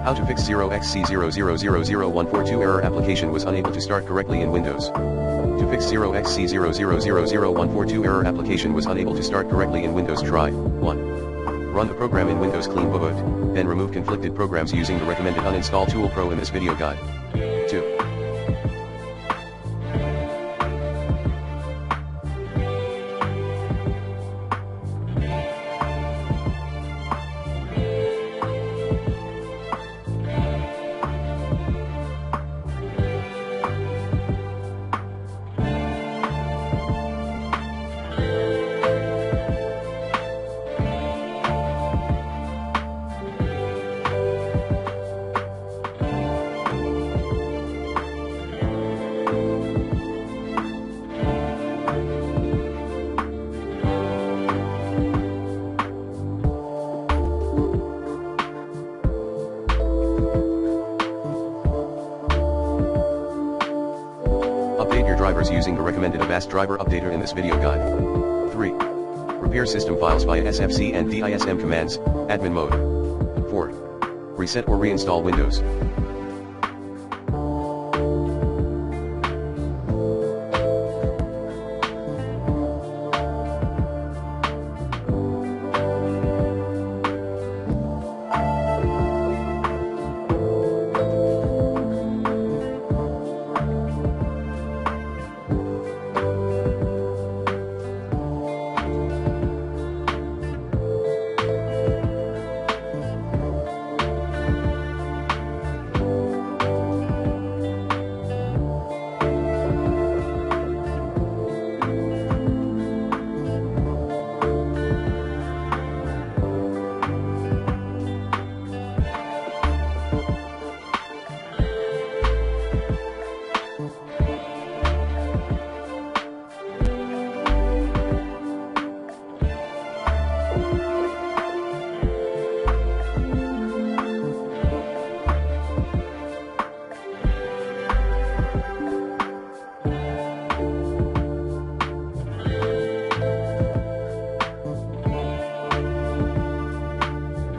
How to fix 0xc0000142 error application was unable to start correctly in Windows. To fix 0xc0000142 error application was unable to start correctly in Windows, try 1. Run the program in Windows Clean Boot, then remove conflicted programs using the recommended uninstall tool Pro in this video guide. 2. Update your drivers using the recommended Avast driver updater in this video guide. 3. Repair system files via SFC and DISM commands, admin mode. 4. Reset or reinstall Windows.